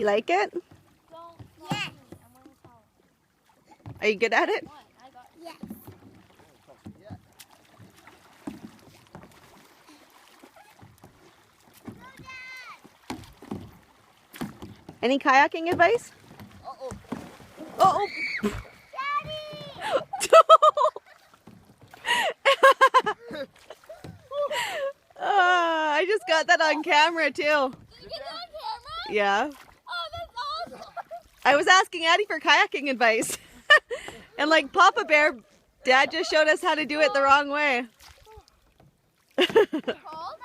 You like it? Yes. Are you good at it? Yes. Any kayaking advice? Uh-oh. Oh! Daddy! I just got that on camera too. Did you get that on camera? Yeah. Oh, that's awesome. I was asking Addie for kayaking advice. And like Papa Bear, Dad just showed us how to do it the wrong way. Called?